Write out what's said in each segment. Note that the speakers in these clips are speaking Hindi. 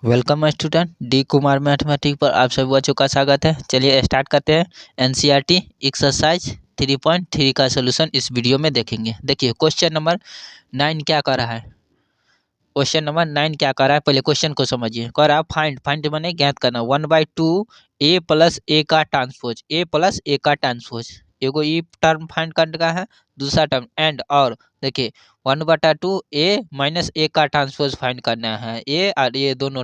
Welcome student D Kumar mathematics पर आप सभी बच्चों का स्वागत है। चलिए स्टार्ट करते हैं। एनसीईआरटी एक्सरसाइज 3.3 का सलूशन इस वीडियो में देखेंगे। देखिए क्वेश्चन नंबर 9 क्या कर रहा है। क्वेश्चन नंबर 9 क्या कर रहा है, पहले क्वेश्चन को समझिए। कह रहा है फाइंड फाइंड बने ज्ञात करना 1/2 ए प्लस ए का ट्रांसपोज, ए प्लस ए का ट्रांसपोज। एगो ई टर्म फाइंड करने का है, दूसरा टर्म एंड और देखिए 1/2 ए माइनस ए का ट्रांसपोज फाइंड करना है। ए और ये दोनों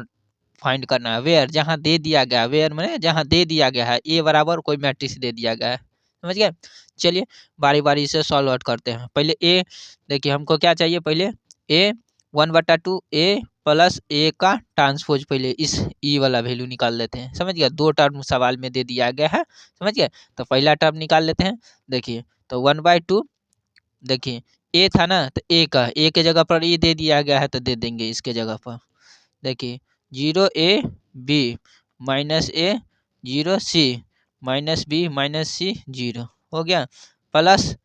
फाइंड करना है। वेयर जहाँ दे दिया गया, वेयर मैंने जहाँ दे दिया गया है, ए बराबर कोई मैट्रिक्स दे दिया गया है। समझ गए। चलिए बारी बारी से सॉल्व आउट करते हैं। पहले ए देखिए हमको क्या चाहिए, पहले ए 1/2 ए प्लस ए का ट्रांसपोज, पहले इस ई वाला वैल्यू निकाल लेते हैं। समझ गया, दो टर्म सवाल में दे दिया गया है। समझ गए, तो पहला टर्म निकाल लेते हैं। देखिए तो 1/2 देखिए ए था ना, तो ए का ए के जगह पर ए दे दिया गया है तो दे देंगे इसके जगह पर। देखिए 0 a b minus A 0 c minus B minus C 0 हो गया। प्लस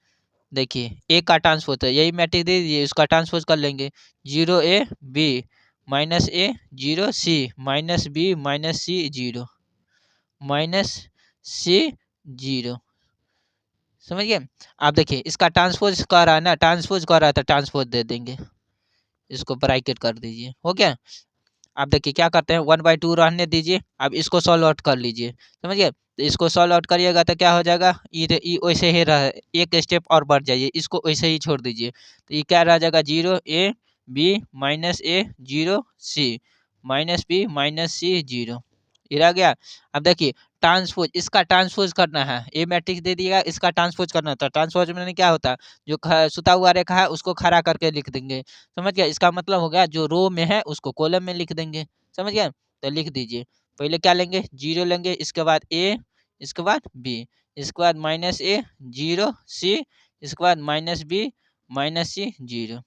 देखिए ए का ट्रांसपोज है, यही मैट्रिक्स दे दीजिए, इसका ट्रांसपोज कर लेंगे। 0 a b minus A 0 c minus B minus C 0 minus C 0। समझ गए। आप देखिए इसका ट्रांसपोज कर रहा है ना, ट्रांसपोज कर रहा है तो ट्रांसपोज दे देंगे, इसको ब्रैकेट कर दीजिए। हो गया। आप देखिए क्या करते हैं, 1/2 रहने दीजिए। अब इसको सॉल्व आउट कर लीजिए। समझिए, तो इसको सॉल्व आउट करिएगा तो क्या हो जाएगा, ये वैसे ही रह, एक स्टेप और बढ़ जाइए, इसको वैसे ही छोड़ दीजिए। तो ये क्या रह जाएगा, 0 a b minus A 0 c minus B minus C 0, ये रह गया। अब देखिए ट्रांसपोज, इसका ट्रांसपोज करना है। ए मैट्रिक्स दे दिएगा, इसका ट्रांसपोज करना था। ट्रांसपोज में क्या होता है, जो सुता हुआ रेखा है उसको खड़ा करके लिख देंगे। समझ गया, इसका मतलब हो गया जो रो में है उसको कॉलम में लिख देंगे। समझ गया, तो लिख दीजिए। पहले क्या लेंगे, 0 लेंगे, इसके बाद ए, इसके बाद बी, इसके बाद माइनस ए 0 c, इसके बाद माइनस बी माइनस सी 0।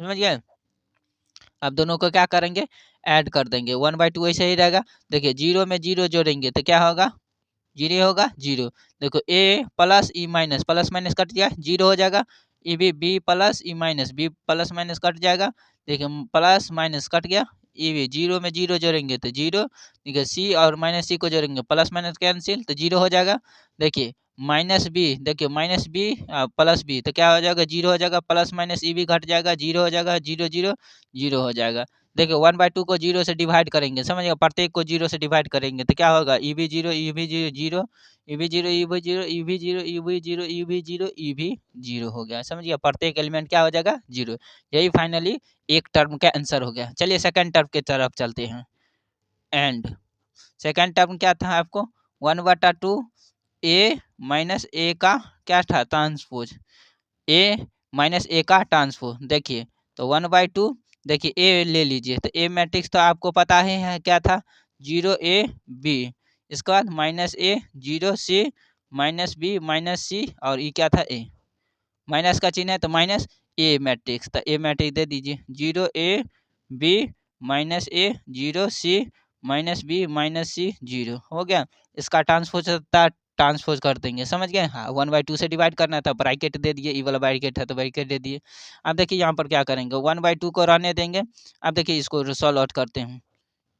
समझ गए। अब दोनों को क्या करेंगे, ऐड कर देंगे। 1/2 ऐसे ही रहेगा। देखिए 0 में 0 जोड़ेंगे तो क्या होगा, 0 होगा 0। देखो A plus E minus, plus minus कट जाए 0 हो जाएगा। E B plus E minus, B plus minus कट जाएगा। देखिए प्लस माइनस कट गया। ई बी 0 में 0 जोड़ेंगे तो 0। देखिए सी और माइनस सी को जोड़ेंगे, प्लस माइनस कैंसिल तो 0 हो जाएगा। देखिए माइनस बी, देखिए माइनस बी प्लस बी तो क्या हो जाएगा, 0 हो जाएगा। प्लस माइनस ई बी घट जाएगा, 0 हो जाएगा। 0 0 0 हो जाएगा। देखिए 1/2 को 0 से डिवाइड करेंगे। समझिएगा, प्रत्येक को 0 से डिवाइड करेंगे तो क्या होगा, E B 0 E B 0 0, E B 0 E B 0 E B 0 E B 0 E B 0 E B 0 हो गया। समझिए, प्रत्येक एलिमेंट क्या हो जाएगा, 0। यही फाइनली एक टर्म का आंसर हो गया। चलिए सेकंड टर्म की तरफ चलते हैं। एंड सेकंड टर्म क्या था आपको, 1/2 ए माइनस ए का क्या था, ट्रांसपोज, ए माइनस ए का ट्रांसपोज। देखिए तो 1/2 देखिए ए ले लीजिए, तो ए मैट्रिक्स तो आपको पता ही है क्या था, 0 a b, इसके बाद minus A 0 c minus B minus सी, और ये क्या था ए, माइनस का चिन्ह है तो माइनस ए मैट्रिक्स, तो ए मैट्रिक्स दे दीजिए। 0 a b minus A 0 c minus B minus C 0 हो गया। इसका ट्रांसपोज ट्रांसपोज कर देंगे। समझ गए। हाँ 1/2 से डिवाइड करना था, ब्रैकेट दे दिए, ई वाला ब्रैकेट है तो ब्रैकेट दे दिए। अब देखिए यहाँ पर क्या करेंगे, 1/2 को रहने देंगे। अब देखिए इसको सॉल्व आउट करते हैं।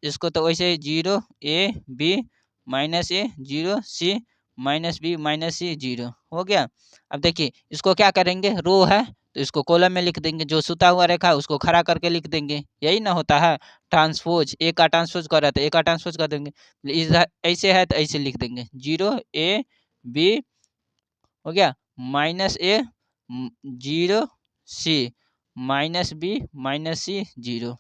इसको तो वैसे 0 a b minus A 0 c minus B minus C 0 हो गया। अब देखिए इसको क्या करेंगे, रो है तो इसको कॉलम में लिख देंगे, जो सुता हुआ रेखा है उसको खड़ा करके लिख देंगे। यही ना होता है ट्रांसपोज, ए का ट्रांसपोज कर रहा है तो ए का ट्रांसपोज कर देंगे। ऐसे है तो ऐसे लिख देंगे, 0 a b हो गया minus A 0 c minus B minus C 0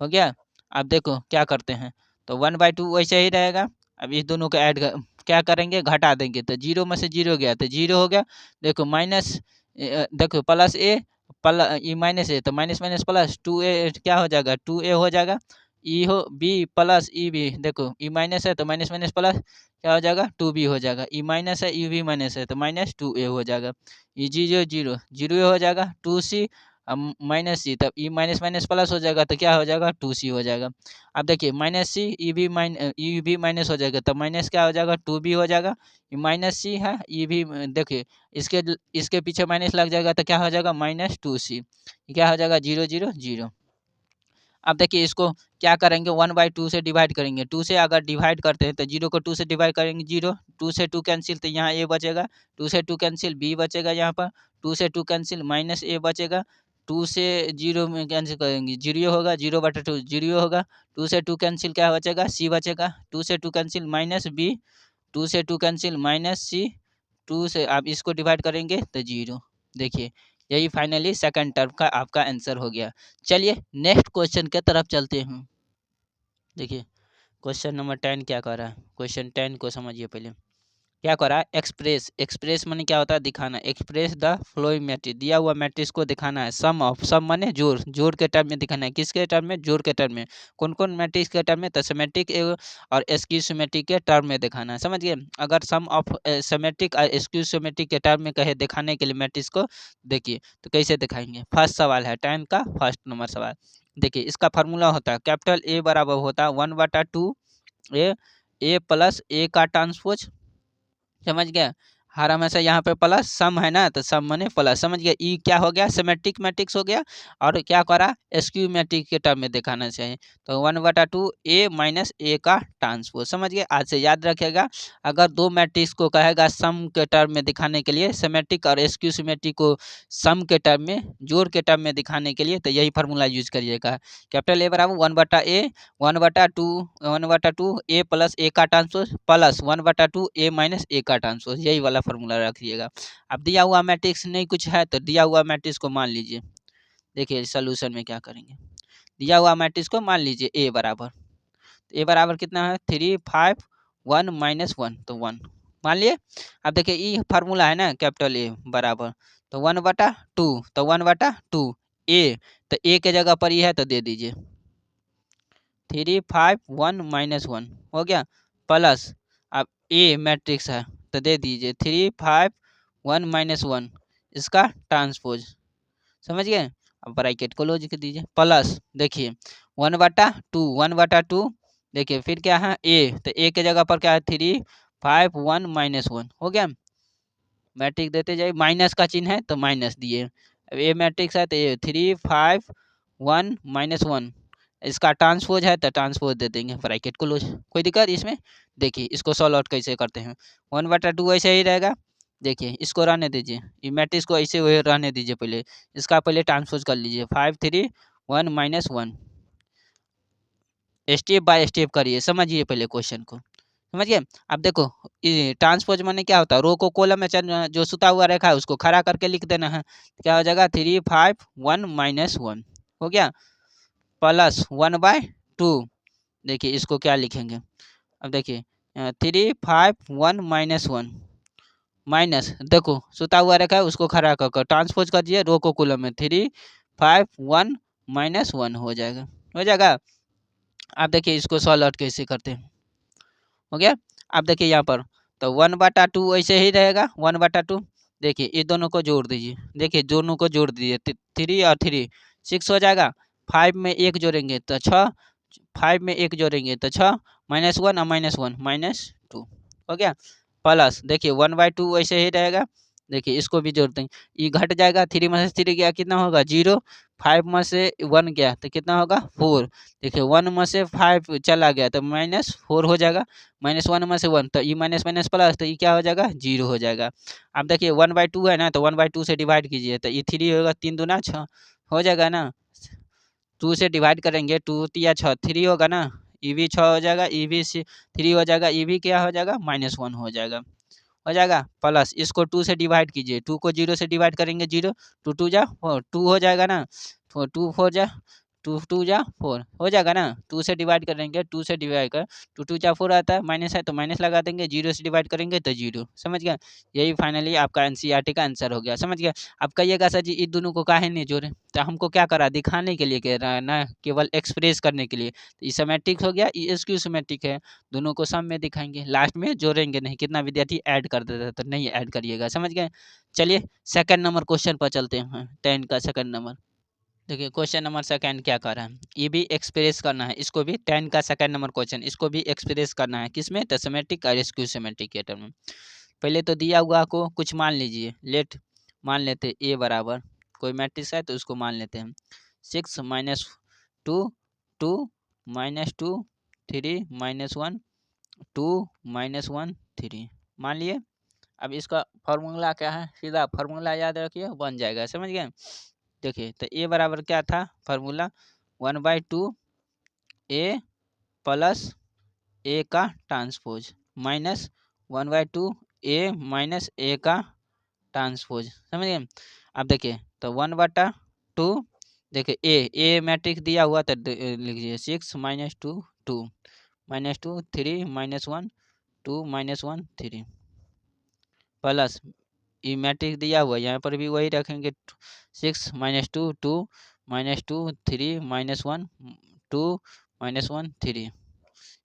हो गया। अब देखो क्या करते हैं, तो 1/2 वैसे ही रहेगा। अब इस दोनों को ऐड क्या करेंगे, घटा देंगे, तो 0 में से 0 गया तो 0 हो गया। देखो माइनस देखो प्लस ए ई माइनस ए तो माइनस माइनस प्लस 2a क्या हो जाएगा, 2a हो जाएगा। ई हो बी प्लस ई बी, देखो ई माइनस है तो माइनस माइनस प्लस क्या हो जाएगा, 2b हो जाएगा। ई माइनस है ई भी माइनस है तो माइनस 2a हो जाएगा। ई 0 0 0 हो जाएगा। 2c माइनस सी, तब ई माइनस माइनस प्लस हो जाएगा तो क्या हो जाएगा, 2c हो जाएगा। अब देखिए माइनस सी ई भी माइनस हो जाएगा तो माइनस क्या हो जाएगा, 2b हो जाएगा। ये माइनस सी है, ये भी देखिए इसके पीछे माइनस लग जाएगा तो क्या हो जाएगा, -2c, क्या हो जाएगा, 0 0 0। अब देखिए इसको क्या करेंगे, 1/2 से डिवाइड करेंगे। 2 से अगर डिवाइड करते हैं तो 0 को 2 से डिवाइड करेंगे 0, 2 से 2 कैंसिल तो यहाँ a बचेगा, 2 से 2 कैंसिल b बचेगा, यहाँ पर 2 से 2 कैंसिल माइनस a बचेगा, 2 से 0 में कैंसिल करेंगे 0 होगा, 0/2 0 होगा, 2 से 2 कैंसिल क्या बचेगा, c बचेगा, 2 से 2 कैंसिल माइनस b, 2 से 2 कैंसिल माइनस c, 2 से आप इसको डिवाइड करेंगे तो 0। देखिए यही फाइनली सेकंड टर्म का आपका आंसर हो गया। चलिए नेक्स्ट क्वेश्चन के तरफ चलते हैं। देखिए क्वेश्चन नंबर 10 क्या कर रहा है, क्वेश्चन 10 को समझिए पहले। क्या कर रहा है, एक्सप्रेस, एक्सप्रेस माने क्या होता है, दिखाना, एक्सप्रेस द फ्लोइंग मैट्रिक्स, दिया हुआ मैट्रिक्स को दिखाना है, सम ऑफ, सम माने जोड़, जोड़ के टर्म में दिखाना है, किसके टर्म में, जोड़ के टर्म में, कौन कौन मैट्रिक्स के टर्म में, तो सिमेट्रिक और स्क्यू सिमेट्रिक के टर्म में दिखाना है, समझ गए। अगर सम ऑफ सिमेट्रिक और स्क्यू सिमेट्रिक के टर्म में कहे दिखाने के लिए मैट्रिक्स को, देखिए तो कैसे दिखाएंगे। फर्स्ट सवाल है 10 का फर्स्ट नंबर सवाल। देखिए इसका फार्मूला होता है, कैपिटल ए बराबर होता है 1/2 ए प्लस ए का ट्रांसपोज, समझ गया। हर हमेशा यहाँ पे प्लस सम है ना, तो सम माने प्लस, समझ गया। ई क्या हो गया, सिमेट्रिक मैट्रिक्स हो गया, और क्या करा, स्क्यू मैट्रिक्स के टर्म में दिखाना चाहिए, तो 1/2 ए माइनस ए का ट्रांसपोज, समझ गए। आज से याद रखेगा, अगर दो मैट्रिक्स को कहेगा सम के टर्म में दिखाने के लिए, सिमेट्रिक और स्क्यू सिमेट्रिक को सम के टर्म में, जोड़ के टर्म में दिखाने के लिए, तो यही फार्मूला यूज करिएगा। कैपिटल ए बराबर 1/2 ए प्लस ए का ट्रांसपोज प्लस 1/2 ए माइनस ए का ट्रांसपोज, यही वाला फार्मूला रखिएगा। अब दिया हुआ मैट्रिक्स नहीं कुछ है तो दिया हुआ मैट्रिक्स को मान लीजिए। देखिए सोल्यूशन में क्या करेंगे, दिया हुआ मैट्रिक्स को मान लीजिए ए बराबर, ए बराबर कितना है 3 5 1 -1, तो 1 मान लिए। अब देखिए ई फार्मूला है ना, कैपिटल ए बराबर, तो 1/2, तो 1/2 ए, तो ए के जगह पर ये है तो दे दीजिए 3 5 1 -1 हो गया, प्लस अब ए मैट्रिक्स है तो दे दीजिए 3 5 1 -1 इसका ट्रांसपोज, समझ गए। अब ब्रैकेट को क्लोज कर दीजिए, प्लस देखिए 1/2 देखिए फिर क्या है ए, तो ए के जगह पर क्या है 3 5 1 -1 हो गया। मैट्रिक्स देते जाइए, माइनस का चिन्ह है तो माइनस दिए, अब ए मैट्रिक्स है तो ये 3 5 1 -1 इसका ट्रांसपोज है तो ट्रांसपोज दे देंगे, ब्रैकेट क्लोज, कोई दिक्कत इसमें। देखिए इसको सॉल्व आउट कैसे करते हैं, 1/2 ऐसे ही रहेगा, देखिए इसको रहने दीजिए, ये मैट्रिक्स को ऐसे हुए रहने दीजिए, पहले इसका पहले ट्रांसपोज कर लीजिए 5 3 1 -1, स्टेप बाय स्टेप करिए, समझिए पहले क्वेश्चन को, समझिए। अब देखो ट्रांसपोज माने क्या होता है, रो को कॉलम में जो सुता हुआ रेखा है उसको खड़ा करके लिख देना है, क्या हो जाएगा 3 5 1 -1 हो गया, प्लस 1/2, देखिए इसको क्या लिखेंगे, अब देखिए 3 5 1 -1 माइनस, देखो सुता हुआ रेखा है उसको खड़ा कर ट्रांसपोज कर दिए, रो को कॉलम में 3 5 1 -1 हो जाएगा, हो जाएगा। अब देखिए इसको सॉल्व आउट कैसे करते हैं, हो गया। अब देखिए यहाँ पर तो 1/2 ऐसे ही रहेगा, 1/2, देखिए ये दोनों को जोड़ दीजिए, देखिए दोनों को जोड़ दीजिए 3 और 3 6 हो जाएगा, 5 में 1 जोड़ेंगे तो 6, 5 में 1 जोड़ेंगे तो 6, -1 और -1 -2 हो गया, प्लस देखिए 1/2 ऐसे ही रहेगा, देखिए इसको भी जोड़ देंगे, ये घट जाएगा, 3 में से 3 गया कितना होगा 0, 5 में से 1 गया तो कितना होगा 4, देखिए 1 में से 5 चला गया तो -4 हो जाएगा, -1 में से 1 तो ये माइनस माइनस प्लस, तो ये क्या हो जाएगा 0 हो जाएगा। अब देखिए 1/2 है ना, तो 1/2 से डिवाइड कीजिए तो ये 3 होगा, 3 दूना 6 हो जाएगा ना, 2 से डिवाइड करेंगे 2 तिया 6, 3 होगा ना, ये भी 6 हो जाएगा, ये भी 3 हो जाएगा, ये भी क्या हो जाएगा -1 हो जाएगा, हो जाएगा। प्लस इसको 2 से डिवाइड कीजिए, 2 को 0 से डिवाइड करेंगे 0, 2 2 जा 4, 2 हो जाएगा ना, 2 4 जा 2 2 जा 4 हो जाएगा ना, 2 से डिवाइड करेंगे, 2 से डिवाइड कर 2 2 जा 4 आता है, माइनस है तो माइनस लगा देंगे, 0 से डिवाइड करेंगे तो 0, समझ गया। यही फाइनली आपका एनसीईआरटी का आंसर हो गया, समझ गया। अब कहिएगा सर जी इन दोनों को काहे नहीं जोड़े, तो हमको क्या करा दिखाने के लिए कह रहा है ना, केवल एक्सप्रेस करने के लिए, तो ये सिमेट्रिक हो गया, ये स्क्यू सिमेट्रिक है, दोनों को सम में दिखाएंगे, लास्ट में जोड़ेंगे नहीं, कितना विद्यार्थी ऐड कर देता है तो नहीं ऐड करिएगा, समझ गए। चलिए सेकंड नंबर क्वेश्चन पर चलते हैं, 10 का सेकंड नंबर। देखिए क्वेश्चन नंबर सेकंड क्या कर रहा है, ये भी एक्सप्रेस करना है, इसको भी 10 का सेकंड नंबर क्वेश्चन, इसको भी एक्सप्रेस करना है, किसमें, तो सिमेट्रिक और स्क्यू सिमेट्रिक के टर्म में। पहले तो दिया हुआ को कुछ मान लीजिए, लेट मान लेते ए बराबर कोई मैट्रिक्स है तो उसको मान लेते हैं 6 - 2 -2 3 -1 2 -1 3 मान लिए। अब इसका फॉर्मूला क्या है, सीधा फॉर्मूला याद रखिए, बन जाएगा, समझ गए। देखिए तो ए बराबर क्या था फॉर्मूला, 1/2 ए प्लस ए का ट्रांसपोज माइनस 1/2 ए माइनस ए का ट्रांसपोज, समझ गए। अब देखिए तो 1/2, देखिए ए मैट्रिक्स दिया हुआ तो लिखिए 6 -2 2 -2 3 -1 2 -1 3 प्लस ई मैट्रिक्स दिया हुआ यहाँ पर भी वही रखेंगे 6 -2 2 -2 3 -1 2 -1 3,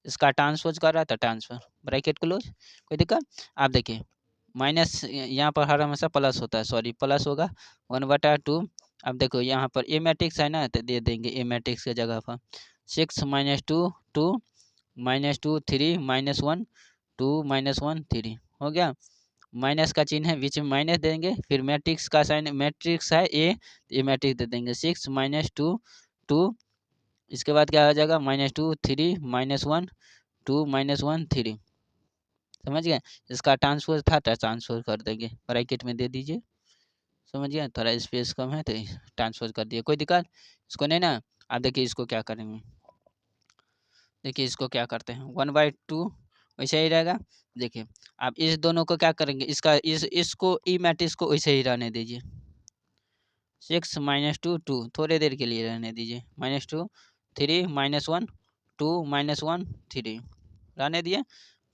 इसका ट्रांसपोज कर रहा था, ट्रांसफर ब्रैकेट क्लोज, कोई दिक्कत। आप देखिए माइनस यहाँ पर हर हमेशा प्लस होता है, सॉरी प्लस होगा 1/2। अब देखो यहाँ पर ए मैट्रिक्स है ना, तो दे देंगे ए मैट्रिक्स के जगह पर 6 -2 2 -2 3 -1 2 -1 3 हो गया। माइनस का चिन्ह है, बीच में माइनस देंगे, फिर मैट्रिक्स का साइन, मैट्रिक्स है ए मैट्रिक्स दे देंगे 6 -2 2, इसके बाद क्या हो जाएगा -2 3 -1 2 -1 3, समझ गए। इसका ट्रांसफर था तो ट्रांसफर कर देंगे, ब्रैकेट में दे दीजिए, समझ गए। थोड़ा स्पेस कम है तो ट्रांसफर कर दिए, कोई दिक्कत इसको नहीं ना। आप देखिए इसको क्या करेंगे, देखिए इसको क्या करते हैं 1/2 वैसे ही रहेगा। देखिए आप इस दोनों को क्या करेंगे, इसको ई मैट्रिक्स को वैसे ही रहने दीजिए, 6 -2 2 थोड़े देर के लिए रहने दीजिए, -2 3 -1 2 -1 3 रहने दिए।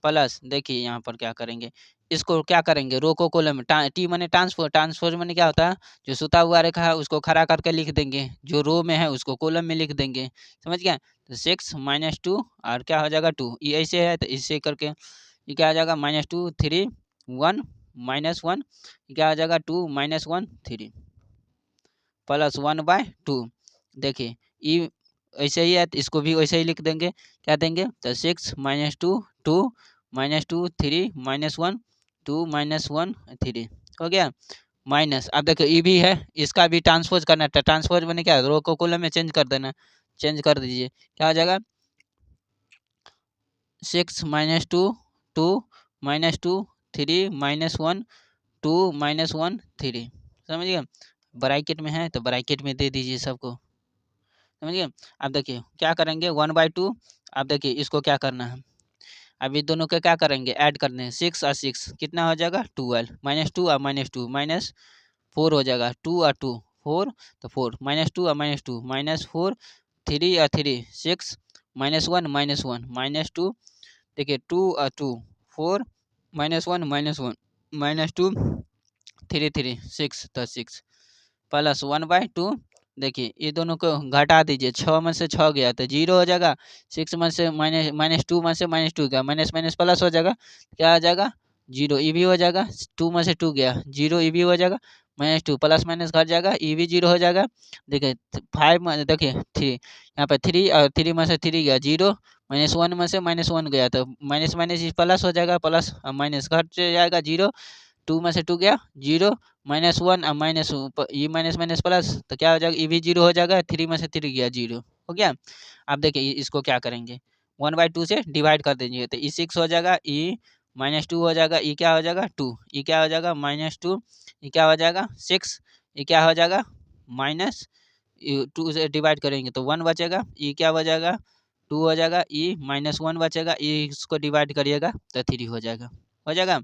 प्लस देखिए यहाँ पर क्या करेंगे, इसको क्या करेंगे रो को कॉलम में, टी माने ट्रांसफर, ट्रांसफर माने क्या होता है, जो सुता हुआ रेखा है उसको खड़ा करके लिख देंगे, जो रो में है उसको कॉलम में लिख देंगे, समझ गया। तो 6 -2 और क्या हो जाएगा 2, ये ऐसे है तो इससे करके ये क्या हो जाएगा -2 3 1 -1, क्या हो जाएगा 2 -1 3 प्लस 1/2। देखिए ये ऐसे ही है तो इसको भी वैसे ही लिख देंगे, क्या देंगे तो 6 -2 2 -2 3 -1 2 -1 3 हो गया। माइनस अब देखो ये भी है, इसका भी ट्रांसपोज करना है, ट्रांसपोज मैंने क्या रो को कॉलम में चेंज कर देना, चेंज कर दीजिए, क्या हो जाएगा 6 -2 2 -2 3 -1 2 -1 3, समझिए। ब्रैकेट में है तो ब्रैकेट में दे दीजिए सबको, समझिए। अब देखिए क्या करेंगे 1/2, अब देखिए इसको क्या करना है, अभी दोनों के क्या करेंगे ऐड करने हैं, 6 और 6 कितना हो जाएगा 12, -2 और -2 -4 हो जाएगा, 2 और 2 4 तो 4 -2 और -2 -4 3 और 3 6 -1 -1 -2, देखिए 2 और 2 4 -1 -1 -2 3 3 6 तो 6 प्लस 1/2। देखिए ये दोनों को घटा दीजिए, 6 में से 6 गया तो 0 हो जाएगा, 6 में से -2 में से -2 गया, माइनस माइनस प्लस हो जाएगा, क्या आ जाएगा 0, ये भी हो जाएगा, 2 में से 2 गया 0, ये भी हो जाएगा, -2 प्लस माइनस घट जाएगा, ये भी 0 हो जाएगा। देखिए 5 में देखिए 3, यहाँ पर 3 और 3 में से 3 गया 0, -1 में से -1 गया तो माइनस माइनस प्लस हो जाएगा, प्लस माइनस घट जाएगा 0, 2 में से 2 गया 0, -1 और माइनस ये माइनस माइनस प्लस तो क्या हो जाएगा, ये भी 0 हो जाएगा, 3 में से 3 गया 0 हो गया। अब देखिए इसको क्या करेंगे 1/2 से डिवाइड कर दीजिए तो 6 हो जाएगा, ई -2 हो जाएगा, ई क्या हो जाएगा 2, ई क्या हो जाएगा -2, ई क्या हो जाएगा 6, ई क्या हो जाएगा -2 से डिवाइड करेंगे तो 1 बचेगा, ई क्या हो जाएगा 2 हो जाएगा, ई -1 बचेगा, ई इसको डिवाइड करिएगा तो 3 हो जाएगा।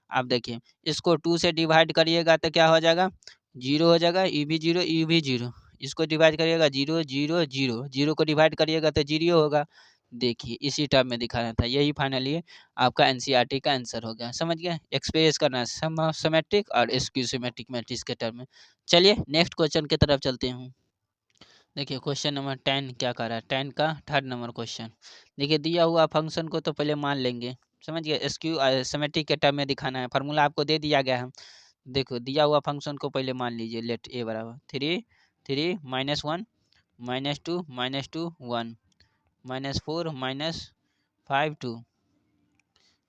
आप देखिए इसको 2 से डिवाइड करिएगा तो क्या हो जाएगा 0 हो जाएगा, ई भी 0 ई भी 0, इसको डिवाइड करिएगा 0 0 0, 0 को डिवाइड करिएगा तो 0 होगा। देखिए इसी टर्म में दिखाना था, यही फाइनली आपका एनसीईआरटी का आंसर हो गया, समझ गए। एक्सप्रेस करना सिमेट्रिक और स्क्यू सिमेट्रिक मैट्रिक्स के टर्म में। चलिए नेक्स्ट क्वेश्चन की तरफ चलते हैं। देखिए क्वेश्चन नंबर 10 क्या कर रहा है, 10 का 3rd नंबर क्वेश्चन। देखिए दिया हुआ फंक्शन को तो पहले मान लेंगे, समझ गए, स्क्यू सिमेट्रिक के टर्म में दिखाना है, फार्मूला आपको दे दिया गया है। देखो दिया हुआ फंक्शन को पहले मान लीजिए, लेट ए बराबर 3 3 -1 -2 -2 1 -4 -5 2।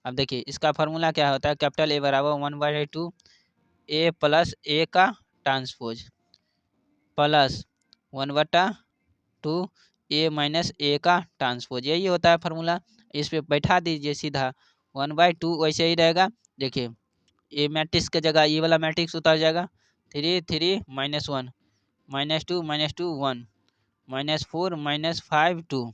अब देखिए इसका फार्मूला क्या होता है, कैपिटल ए बराबर 1/2 ए प्लस ए का ट्रांसपोज प्लस 1/2 ए माइनस ए का ट्रांसपोज, यही होता है फार्मूला। इस पे बैठा दीजिए सीधा 1/2 वैसे ही रहेगा। देखिए ए मैट्रिक्स के जगह ये वाला मैट्रिक्स उतर जाएगा, 3 3 -1 -2 -1 -4 -5 2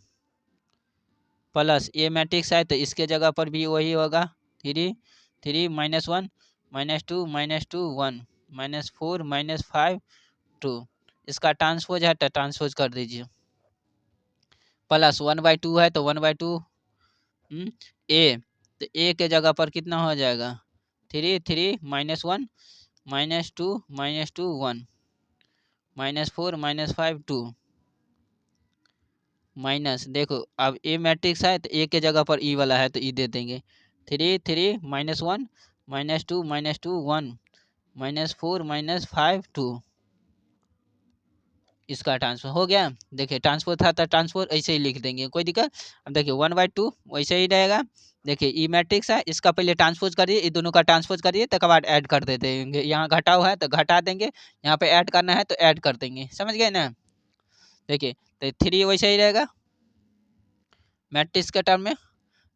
प्लस ए मैट्रिक्स है तो इसके जगह पर भी वही होगा, 3 3 -1 -2 -1 -4 -5 2। इसका ट्रांसपोज है तो ट्रांसपोज कर दीजिए, प्लस 1/2 है तो 1/2 ए, तो ए के जगह पर कितना हो जाएगा, 3 3 -1 -2 -1 -4 -5 2 माइनस, देखो अब ए मैट्रिक्स है तो ए के जगह पर ई वाला है तो ई दे देंगे, 3 3 -1 -2 -1 -4 -5 2। इसका ट्रांसफर हो गया। देखिए ट्रांसफर था तो ट्रांसफर ऐसे ही लिख देंगे, कोई दिक्कत। अब देखिए 1/2 वैसे ही रहेगा। देखिए ई मैट्रिक्स है, इसका पहले ट्रांसपोज करिए, ये दोनों का ट्रांसपोज करिए, तक बाद ऐड कर दे देंगे। यहाँ घटाव है तो घटा देंगे, यहाँ पे ऐड करना है तो ऐड कर देंगे, समझ गए ना। देखिए तो 3 वैसे ही रहेगा, मैट्रिक्स के टर्म में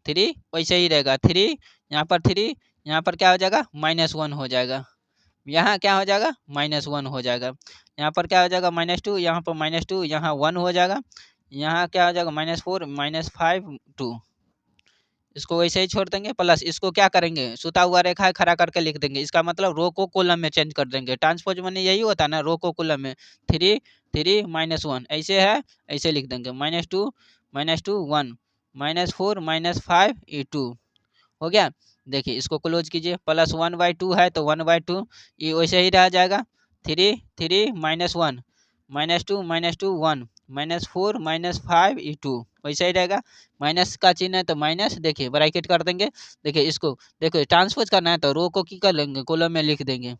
3 वैसे ही रहेगा, 3 यहाँ पर 3, यहाँ पर क्या हो जाएगा, -1 हो जाएगा, यहाँ क्या हो जाएगा, -1 हो जाएगा, यहाँ पर क्या हो जाएगा, -2, यहाँ पर -2, यहाँ 1 हो जाएगा, यहाँ क्या हो जाएगा, -4 -5 2। इसको वैसे ही छोड़ देंगे, प्लस इसको क्या करेंगे, सुता हुआ रेखा है खड़ा करके लिख देंगे, इसका मतलब रो को कॉलम में चेंज कर देंगे। ट्रांसपोज में यही होता है ना, रो को कॉलम में 3 3 -1 ऐसे है, ऐसे लिख देंगे, -2 1 -4 -5 2 हो गया। देखिए इसको क्लोज कीजिए, प्लस 1/2 है तो 1/2 ये वैसे ही रह जाएगा, 3 3 -1 -2 1 -4 -5 2 वैसे ही रहेगा। माइनस का चिन्ह है तो माइनस, देखिए ब्रैकेट कर देंगे। देखिए इसको देखो ट्रांसपोज करना है तो रो को की कर लेंगे, कॉलम में लिख देंगे,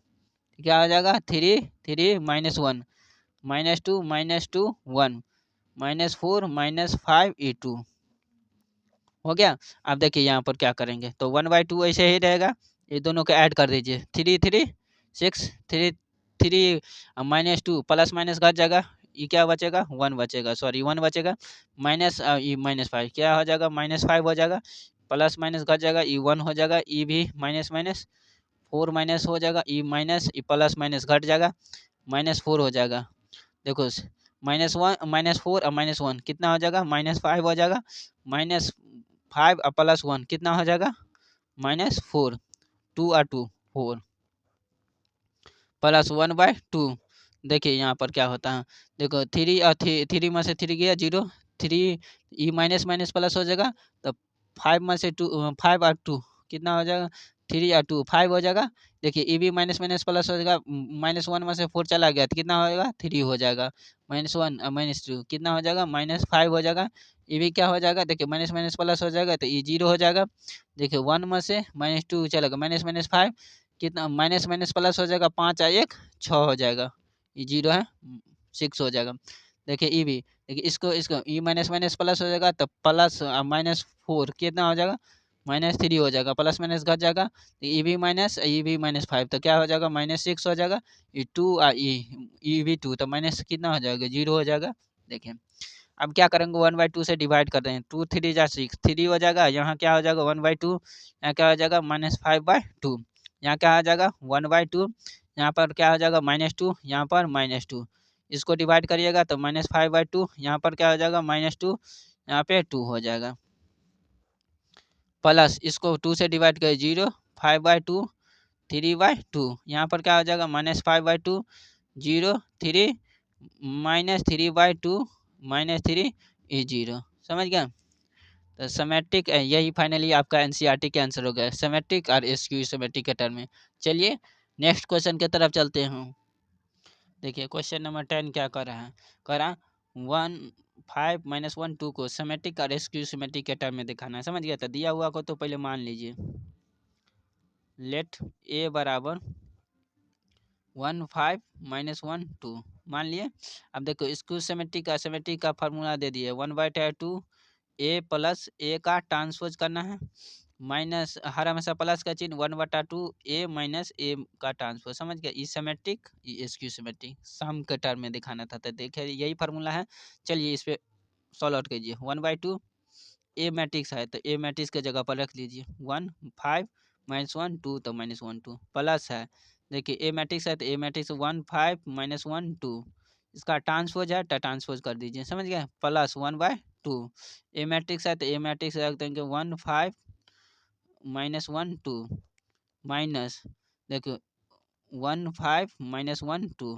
क्या आ जाएगा, 3 3 -1 -2 1 -4 -5 2 हो गया। अब देखिए यहाँ पर क्या करेंगे, तो 1/2 ऐसे ही रहेगा, ये दोनों को ऐड कर दीजिए, 3 3 6 3 3 -2 प्लस माइनस घट जाएगा, ये क्या बचेगा, 1 बचेगा, सॉरी 1 बचेगा, माइनस ये -5 क्या हो जाएगा, -5 हो जाएगा, प्लस माइनस घट जाएगा, ये 1 हो जाएगा, ये भी माइनस माइनस 4 माइनस हो जाएगा, ये माइनस, ये प्लस माइनस घट जाएगा, -4 हो जाएगा। देखो -1 -4 और -1 कितना हो जाएगा, -5 हो जाएगा, -5 और +1 कितना हो जाएगा, -4, 2 और 2 4 प्लस 1/2। देखिए यहाँ पर क्या होता है, देखो 3 और 3 में से 3 गया 0, 3 ई माइनस माइनस प्लस हो जाएगा, तो 5 में से 2 5 और 2 कितना हो जाएगा, 3 और 2 5 हो जाएगा। देखिए ई भी माइनस माइनस प्लस हो जाएगा, -1 में से 4 चला गया तो कितना हो जाएगा, 3 हो जाएगा, -1 -2 कितना हो जाएगा, -5 हो जाएगा। ये भी क्या हो जाएगा, देखिए माइनस माइनस प्लस हो जाएगा तो ये 0 हो जाएगा। देखिए 1 में से -2 चलेगा, -5 कितना, माइनस माइनस प्लस हो जाएगा, 5 और 1 6 हो जाएगा, ये 0 है 6 हो जाएगा। देखिए ई भी, देखिए इसको ई माइनस माइनस प्लस हो जाएगा तो प्लस -4 कितना हो जाएगा, -3 हो जाएगा, प्लस माइनस घट जाएगा, तो ई भी माइनस, ई भी -5 तो क्या हो जाएगा, -6 हो जाएगा, ये 2 और ई भी 2 तो माइनस कितना हो जाएगा, 0 हो जाएगा। देखिए अब क्या करेंगे, 1/2 से डिवाइड कर दें, 2 3 जा 6 3 हो जाएगा, यहाँ क्या हो जाएगा 1/2, यहाँ क्या हो जाएगा -5/2, यहाँ क्या आ जाएगा 1/2, यहाँ पर क्या हो जाएगा -2, यहाँ पर -2, इसको डिवाइड करिएगा तो -5/2, यहाँ पर क्या हो जाएगा -2, यहाँ पे 2 हो जाएगा, प्लस इसको 2 से डिवाइड करिए 0 5/2 3/2, यहाँ पर क्या हो जाएगा -5/2 0 3 -3/2 -3 ये 0, समझ गया। तो सिमेट्रिक यही फाइनली आपका एनसीईआरटी के आंसर हो गया, सिमेट्रिक और स्क्यू सिमेट्रिक के टर्म में। चलिए नेक्स्ट क्वेश्चन की तरफ चलते हैं। देखिए क्वेश्चन नंबर 10 क्या कर रहा है, कह रहा 1 5 -1 2 को सिमेट्रिक और स्क्यू सिमेट्रिक के टर्म में दिखाना है, समझ गया। तो दिया हुआ को तो पहले मान लीजिए, लेट ए बराबर 1 5 -1 2 मान लिए। अब देखो स्क्यू सिमेट्रिक का फार्मूला दे दिए, 1/2 ए प्लस ए का ट्रांसपोज करना है, माइनस हर हमेशा प्लस का चिन्ह, 1/2 ए माइनस ए का ट्रांसपोज, समझ गया। ई सिमेट्रिक ई स्क्यू सिमेट्रिक सम के टर्म में दिखाना था, तो देखिए यही फार्मूला है। चलिए इस पे सॉल्व आउट कीजिए। 1/2 ए मैट्रिक्स है तो ए मैट्रिक्स के जगह पर रख लीजिए 1 5 -1 2 तो -1 2 प्लस है। देखिए ए मैट्रिक्स है तो ए मैट्रिक्स 1 5 -1 2 इसका ट्रांसपोज है तो ट्रांसपोज कर दीजिए, समझ गए, प्लस 1/2 ए मैट्रिक्स है तो ए मैट्रिक्स रख देंगे 1 5 -1 2 माइनस देखिए 1 5 -1 2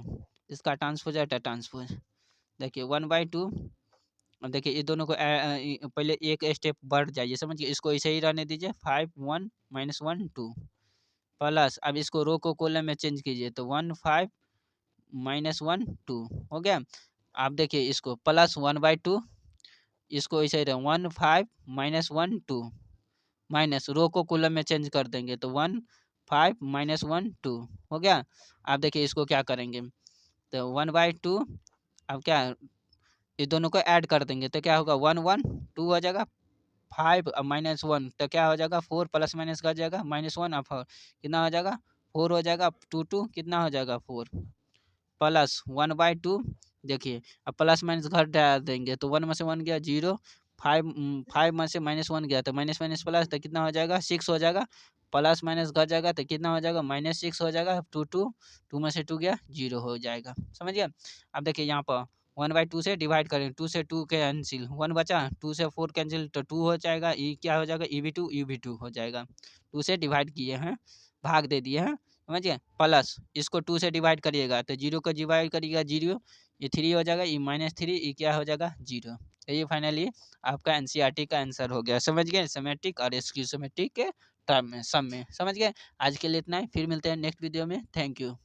इसका ट्रांसपोज है तो ट्रांसपोज देखिए 1/2। अब देखिए ये दोनों को पहले एक स्टेप बढ़ जाइए, समझिए, इसको ऐसे ही रहने दीजिए 5 1 -1 2 प्लस अब इसको रो को कॉलम में चेंज कीजिए तो 1 5 -1 2 हो गया। आप देखिए इसको प्लस 1/2 इसको ऐसे ही रहे 1 5 -1 2 माइनस रो को कॉलम में चेंज कर देंगे तो 1 5 -1 2 हो गया। आप देखिए इसको क्या करेंगे तो 1/2 अब क्या ये दोनों को ऐड कर देंगे तो क्या होगा 1 1 2 हो जाएगा 5 अब -1 तो क्या हो जाएगा 4 प्लस माइनस कर जाएगा -1 अब कितना हो जाएगा 4 हो जाएगा 2 2 कितना हो जाएगा 4 प्लस 1/2 देखिए अब प्लस माइनस घर डाल देंगे तो 1 में से 1 गया 0 5 5 में से -1 गया तो माइनस माइनस प्लस तो कितना हो जाएगा 6 हो जाएगा प्लस माइनस घर जाएगा तो कितना हो जाएगा -6 हो जाएगा 2 2 2 में से 2 गया 0 हो जाएगा, समझ गया। अब देखिए यहाँ पर 1/2 से डिवाइड करें 2 से 2 कैंसिल 1 बचा 2 से 4 कैंसिल तो 2 हो जाएगा ई क्या हो जाएगा EV2 हो जाएगा 2 से डिवाइड किए हैं भाग दे दिए हैं, समझिए, प्लस इसको 2 से डिवाइड करिएगा तो 0 को डिवाइड करिएगा 0 ये 3 हो जाएगा ई -3 ई क्या हो जाएगा 0। तो ये फाइनली आपका एनसीईआरटी का आंसर हो गया, समझ गए, सिमेट्रिक और स्क्यू सिमेट्रिक के टर्म में सब में, समझ गए। आज के लिए इतना ही, फिर मिलते हैं नेक्स्ट वीडियो में, थैंक यू।